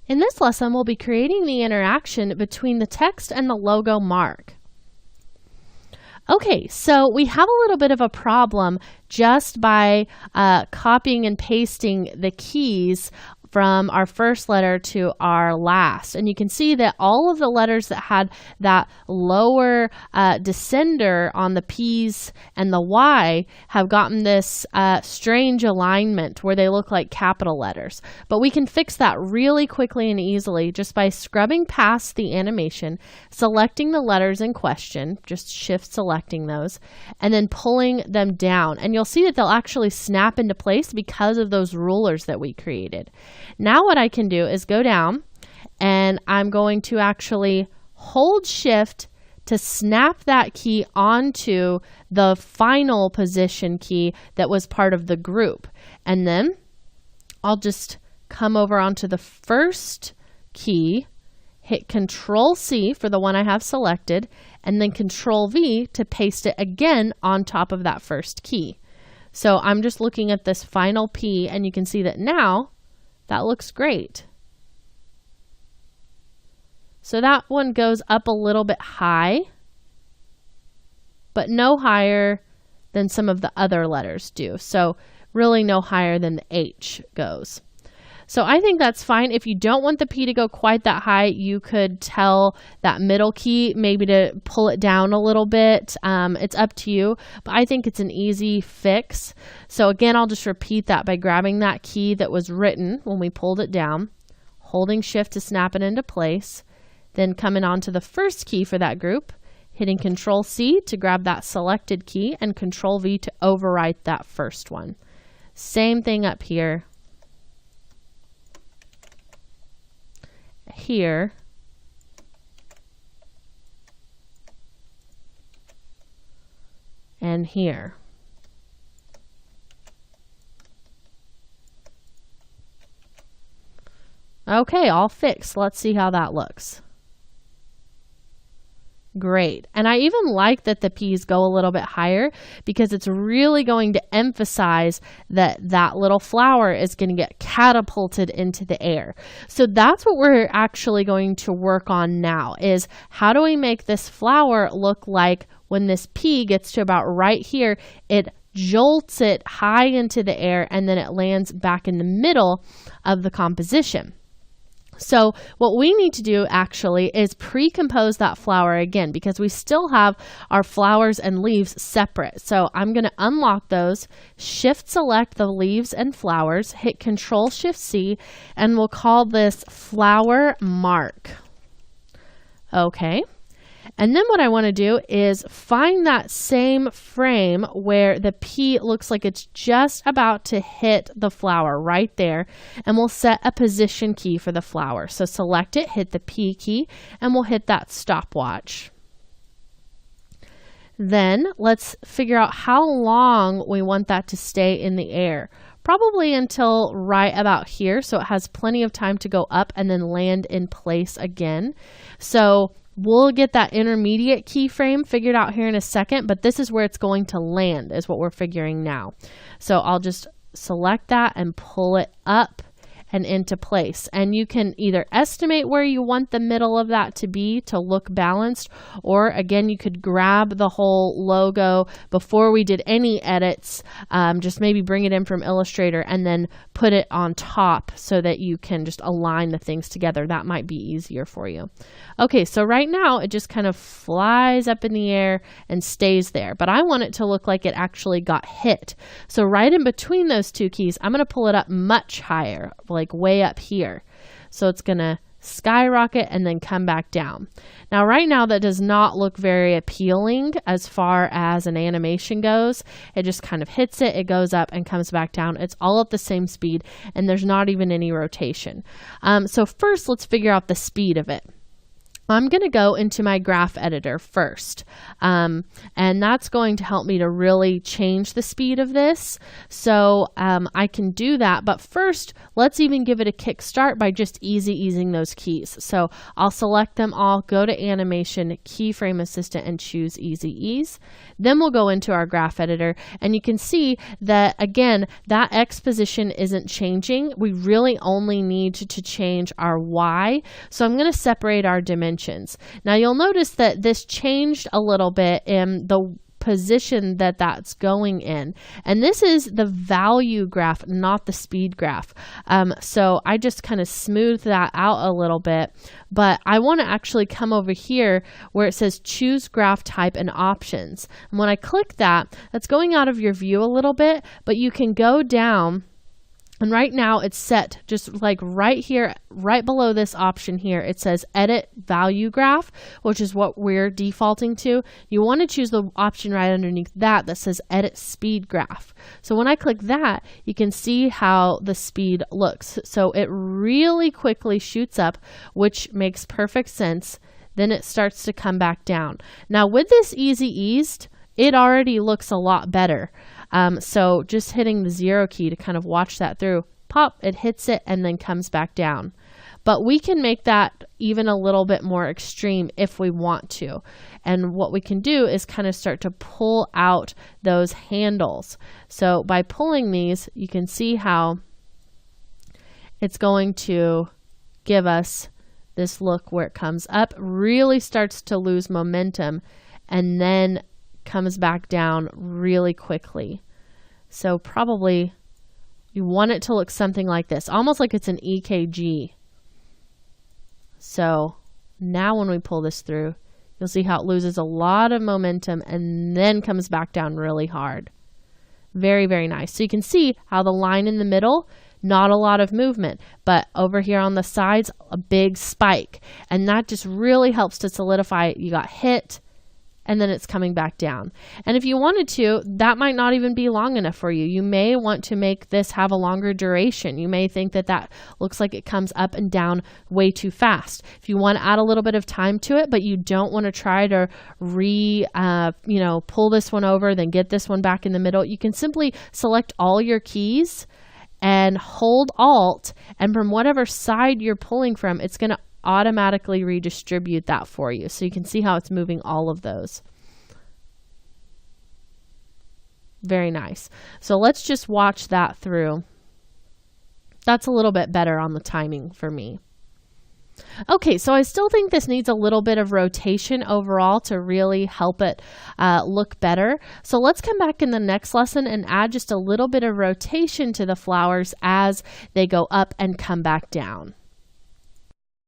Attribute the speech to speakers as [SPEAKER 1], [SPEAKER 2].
[SPEAKER 1] In this lesson, we'll be creating the interaction between the text and the logo mark. Okay, so we have a little bit of a problem just by copying and pasting the keys from our first letter to our last. And you can see that all of the letters that had that lower descender on the P's and the Y have gotten this strange alignment where they look like capital letters. But we can fix that really quickly and easily just by scrubbing past the animation, selecting the letters in question, just shift selecting those, and then pulling them down. And you'll see that they'll actually snap into place because of those rulers that we created. Now what I can do is go down and I'm going to actually hold shift to snap that key onto the final position key that was part of the group. And then I'll just come over onto the first key, hit Control C for the one I have selected, and then Control V to paste it again on top of that first key. So I'm just looking at this final P, and you can see that now that looks great. So that one goes up a little bit high, but no higher than some of the other letters do. So really no higher than the H goes. So I think that's fine. If you don't want the P to go quite that high, you could tell that middle key maybe to pull it down a little bit. It's up to you, but I think it's an easy fix. So again, I'll just repeat that by grabbing that key that was written when we pulled it down, holding shift to snap it into place, then coming on to the first key for that group, hitting Control C to grab that selected key and Control V to overwrite that first one. Same thing up here. Here, and here. Okay, all fixed. Let's see how that looks. Great. And I even like that the P's go a little bit higher because it's really going to emphasize that that little flower is going to get catapulted into the air. So that's what we're actually going to work on now, is how do we make this flower look like when this P gets to about right here, it jolts it high into the air and then it lands back in the middle of the composition. So what we need to do actually is pre-compose that flower again because we still have our flowers and leaves separate. So I'm going to unlock those, shift select the leaves and flowers, hit Control Shift C, and we'll call this flower mark. Okay. And then what I want to do is find that same frame where the P looks like it's just about to hit the flower right there. And we'll set a position key for the flower. So select it, hit the P key, and we'll hit that stopwatch. Then let's figure out how long we want that to stay in the air. Probably until right about here, so it has plenty of time to go up and then land in place again. So we'll get that intermediate keyframe figured out here in a second, but this is where it's going to land is what we're figuring now. So I'll just select that and pull it up and into place. And you can either estimate where you want the middle of that to be to look balanced, or again, you could grab the whole logo before we did any edits, just maybe bring it in from Illustrator and then put it on top so that you can just align the things together. That might be easier for you. Okay, so right now it just kind of flies up in the air and stays there, but I want it to look like it actually got hit. So right in between those two keys, I'm going to pull it up much higher, like way up here. So it's going to skyrocket and then come back down. Now right now that does not look very appealing as far as an animation goes. It just kind of hits it, it goes up and comes back down. It's all at the same speed and there's not even any rotation. So first let's figure out the speed of it. I'm going to go into my graph editor first, and that's going to help me to really change the speed of this. So I can do that, but first let's even give it a kick start by just easing those keys. So I'll select them all, go to Animation, Keyframe Assistant, and choose Easy Ease. Then we'll go into our graph editor, and you can see that again, that X position isn't changing. We really only need to change our Y. So I'm going to separate our dimensions. Now you'll notice that this changed a little bit in the position that that's going in, and this is the value graph, not the speed graph. So I just kind of smoothed that out a little bit, but I want to actually come over here where it says choose graph type and options, and when I click that, that's going out of your view a little bit, but you can go down. And right now it's set just like right here, right below this option here, it says edit value graph, which is what we're defaulting to. You want to choose the option right underneath that that says edit speed graph. So when I click that, you can see how the speed looks. So it really quickly shoots up, which makes perfect sense. Then it starts to come back down. Now with this easy eased, it already looks a lot better. So just hitting the 0 key to kind of watch that through, pop, it hits it and then comes back down. But we can make that even a little bit more extreme if we want to. And what we can do is kind of start to pull out those handles. So by pulling these, you can see how it's going to give us this look where it comes up, really starts to lose momentum, and then comes back down really quickly. So probably you want it to look something like this, almost like it's an EKG. So now when we pull this through, you'll see how it loses a lot of momentum and then comes back down really hard. Very, very nice. So you can see how the line in the middle, not a lot of movement, but over here on the sides, a big spike. And that just really helps to solidify it. You got hit, and then it's coming back down. And if you wanted to, that might not even be long enough for you. You may want to make this have a longer duration. You may think that that looks like it comes up and down way too fast. If you want to add a little bit of time to it, but you don't want to try to pull this one over, then get this one back in the middle, you can simply select all your keys and hold Alt, and from whatever side you're pulling from, it's going to automatically redistribute that for you. So you can see how it's moving all of those. Very nice. So let's just watch that through. That's a little bit better on the timing for me. Okay, so I still think this needs a little bit of rotation overall to really help it look better. So let's come back in the next lesson and add just a little bit of rotation to the flowers as they go up and come back down.